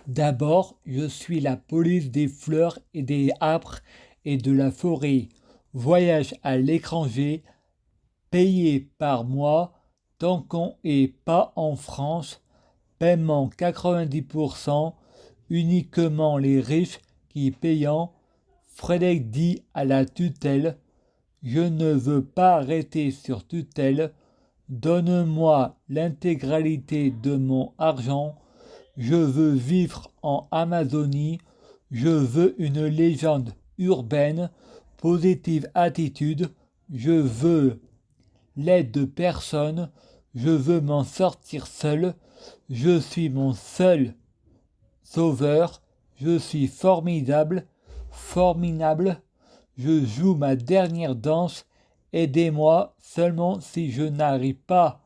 D'abord, je suis la police des fleurs et des arbres et de la forêt. Voyage à l'étranger, payé par mois, tant qu'on est pas en France. Paiement 90%, uniquement les riches qui payant. Frédéric dit à la tutelle, je ne veux pas arrêter sur tutelle, donne-moi l'intégralité de mon argent, je veux vivre en Amazonie, je veux une légende urbaine, positive attitude, je veux l'aide de personne, je veux m'en sortir seul, je suis mon seul sauveur, je suis formidable, formidable, je joue ma dernière danse, aidez-moi seulement si je n'arrive pas.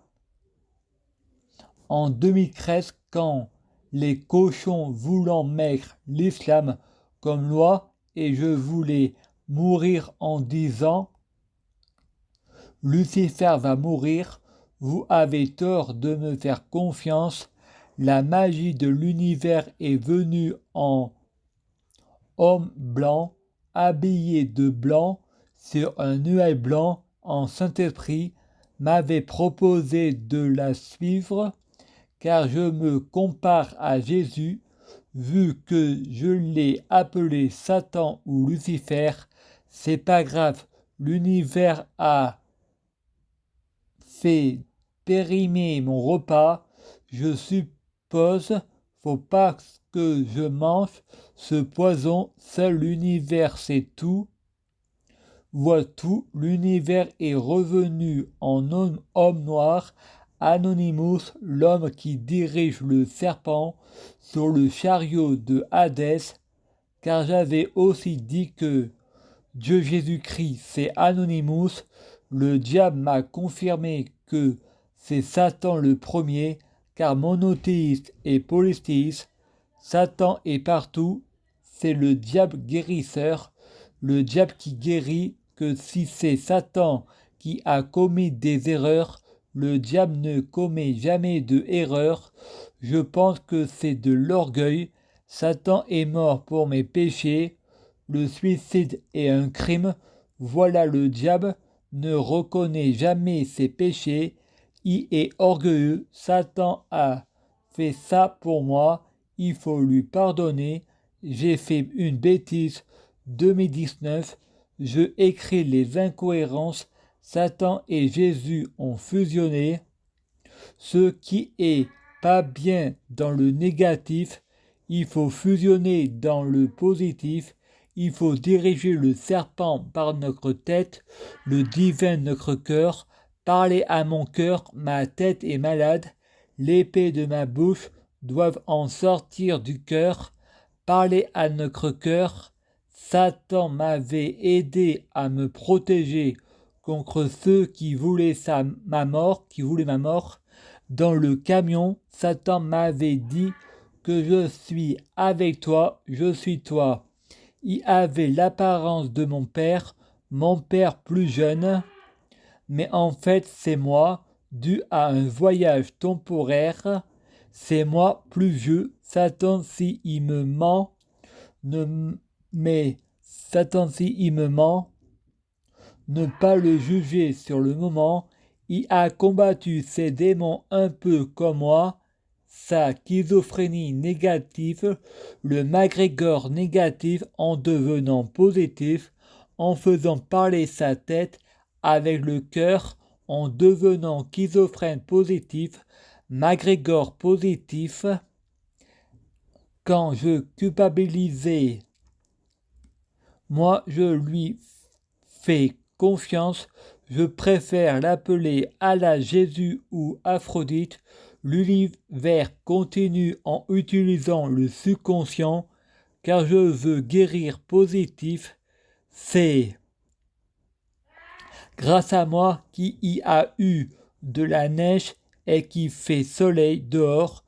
En 2013, quand les cochons voulant mettre l'islam comme loi et je voulais mourir en disant Lucifer va mourir, vous avez tort de me faire confiance, la magie de l'univers est venue en homme blanc, habillé de blanc, sur un nuage blanc, en Saint-Esprit, m'avait proposé de la suivre, car je me compare à Jésus, vu que je l'ai appelé Satan ou Lucifer, c'est pas grave, l'univers a fait périmer mon repas, je suppose, faut pas que je mange ce poison, seul l'univers sait tout, voit tout, l'univers est revenu en homme noir, Anonymous, l'homme qui dirige le serpent sur le chariot de Hadès, car j'avais aussi dit que Dieu Jésus-Christ, c'est Anonymous. Le diable m'a confirmé que c'est Satan le premier, car monothéiste et polythéiste, Satan est partout, c'est le diable guérisseur, le diable qui guérit, que si c'est Satan qui a commis des erreurs, le diable ne commet jamais de erreur. Je pense que c'est de l'orgueil. Satan est mort pour mes péchés. Le suicide est un crime. Voilà le diable, ne reconnaît jamais ses péchés. Il est orgueilleux. Satan a fait ça pour moi. Il faut lui pardonner. J'ai fait une bêtise. 2019. Je écris les incohérences. Satan et Jésus ont fusionné. Ce qui est pas bien dans le négatif, il faut fusionner dans le positif. Il faut diriger le serpent par notre tête, le divin notre cœur. Parler à mon cœur, ma tête est malade. L'épée de ma bouche doivent en sortir du cœur. Parler à notre cœur. Satan m'avait aidé à me protéger contre ceux qui voulaient ma mort, qui voulaient ma mort. Dans le camion, Satan m'avait dit que je suis avec toi, je suis toi. Il avait l'apparence de mon père plus jeune, mais en fait c'est moi, dû à un voyage temporaire. C'est moi plus vieux. Satan si il me ment, mais Satan si il me ment, ne pas le juger sur le moment. Il a combattu ses démons un peu comme moi, sa schizophrénie négative, le McGregor négatif en devenant positif, en faisant parler sa tête avec le cœur, en devenant schizophrène positif, McGregor positif. Quand je culpabilisais, moi je lui fais confiance, je préfère l'appeler Allah, Jésus ou Aphrodite. L'univers continue en utilisant le subconscient, car je veux guérir positif. C'est grâce à moi qu'il y a eu de la neige et qu'il fait soleil dehors.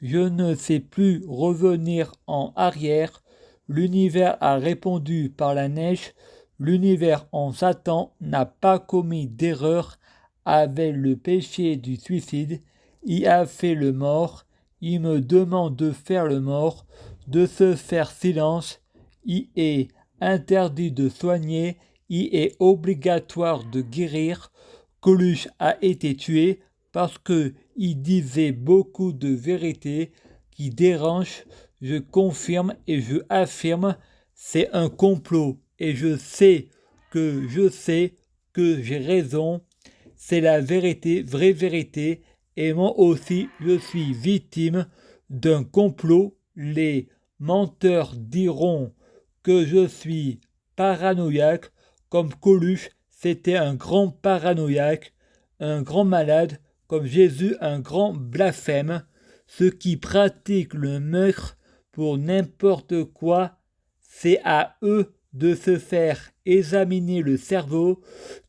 Je ne sais plus revenir en arrière. L'univers a répondu par la neige. L'univers en Satan n'a pas commis d'erreur avec le péché du suicide. Il a fait le mort il me demande de faire le mort, de se faire silence, il est interdit de soigner, il est obligatoire de guérir. Coluche a été tué parce qu'il disait beaucoup de vérités qui dérangent. Je confirme et je affirme, c'est un complot et je sais que j'ai raison. C'est la vérité, vraie vérité. Et moi aussi, je suis victime d'un complot. Les menteurs diront que je suis paranoïaque, comme Coluche, c'était un grand paranoïaque, un grand malade, comme Jésus, un grand blasphème. Ceux qui pratiquent le meurtre pour n'importe quoi, c'est à eux de se faire examiner le cerveau.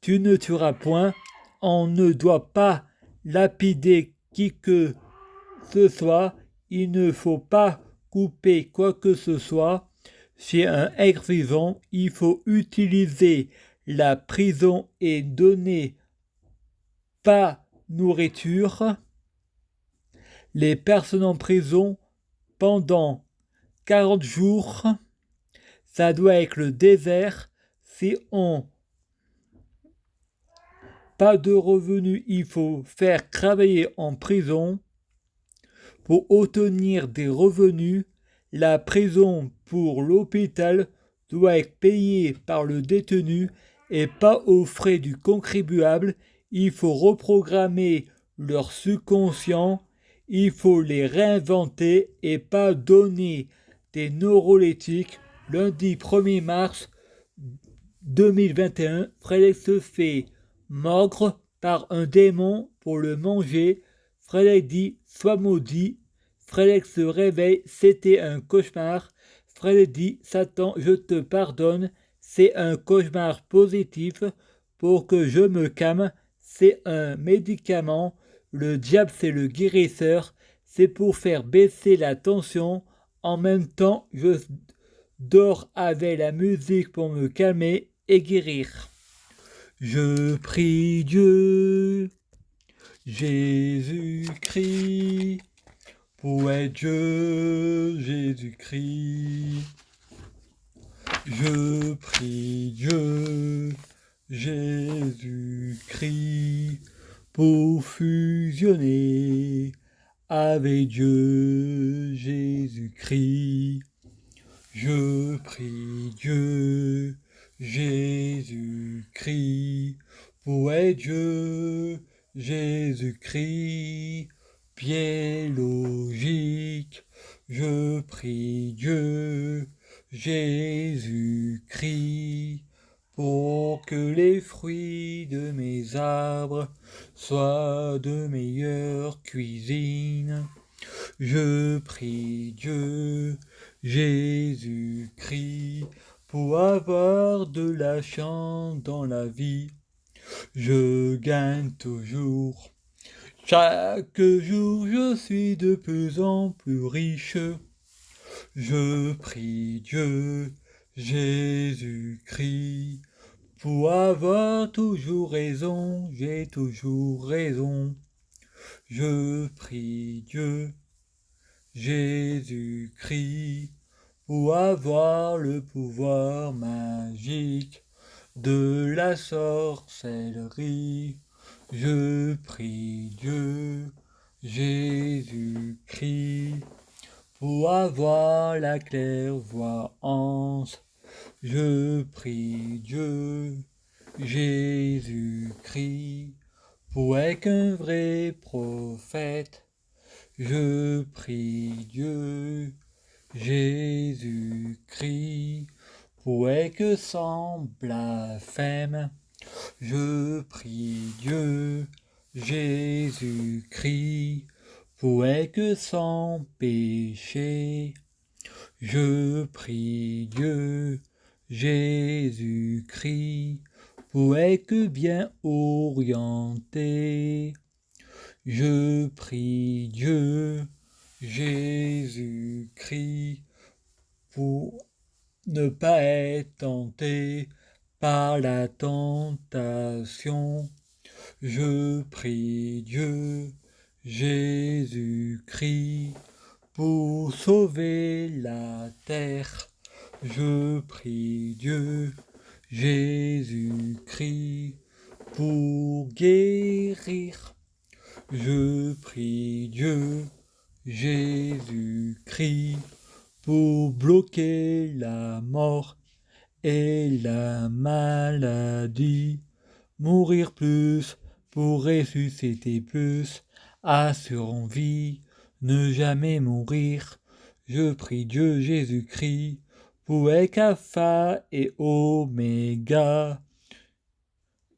Tu ne tueras point. On ne doit pas lapider qui que ce soit. Il ne faut pas couper quoi que ce soit. Chez un être vivant, il faut utiliser la prison et donner pas nourriture. Les personnes en prison pendant 40 jours, ça doit être le désert. Si on pas de revenus, il faut faire travailler en prison. Pour obtenir des revenus, la prison pour l'hôpital doit être payée par le détenu et pas aux frais du contribuable. Il faut reprogrammer leur subconscient, il faut les réinventer et pas donner des neuroleptiques. Lundi 1er mars 2021, Frédéric se fait mordre par un démon pour le manger. Frédéric dit « Sois maudit ». Frédéric se réveille, c'était un cauchemar. Frédéric dit « Satan, je te pardonne, c'est un cauchemar positif pour que je me calme, c'est un médicament. Le diable, c'est le guérisseur, c'est pour faire baisser la tension. En même temps, je dors avec la musique pour me calmer et guérir. Je prie Dieu, Jésus-Christ, pour être Dieu, Jésus-Christ. Je prie Dieu, Jésus-Christ, pour fusionner avec Dieu, Jésus-Christ. Je prie Dieu, Jésus-Christ, pour être Dieu, Jésus-Christ, pied logique. Je prie Dieu, Jésus-Christ, pour que les fruits de mes arbres soient de meilleure cuisine. Je prie Dieu, Jésus-Christ, pour avoir de la chance dans la vie. Je gagne toujours. Chaque jour, je suis de plus en plus riche. Je prie Dieu, Jésus-Christ, pour avoir toujours raison, j'ai toujours raison. Je prie Dieu, Jésus-Christ, pour avoir le pouvoir magique de la sorcellerie. Je prie Dieu, Jésus-Christ, pour avoir la clairvoyance. Je prie Dieu, Jésus-Christ, pour être un vrai prophète. Je prie Dieu, Jésus-Christ, pour être sans blasphème. Je prie Dieu, Jésus-Christ, pour être sans péché. Je prie Dieu, Jésus-Christ, pour être bien orienté. Je prie Dieu, Jésus-Christ, pour ne pas être tenté par la tentation. Je prie Dieu, Jésus-Christ, pour sauver la terre. Je prie Dieu, Jésus-Christ, pour guérir. Je prie Dieu, Jésus-Christ, pour bloquer la mort et la maladie. Mourir plus pour ressusciter plus. Assurons vie, ne jamais mourir. Je prie Dieu Jésus-Christ, pour être alpha et oméga.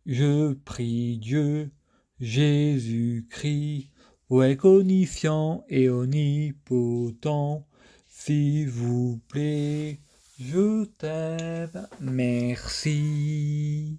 Je prie Dieu Jésus-Christ, pour être omniscient et omnipotent. S'il vous plaît, je t'aime, merci.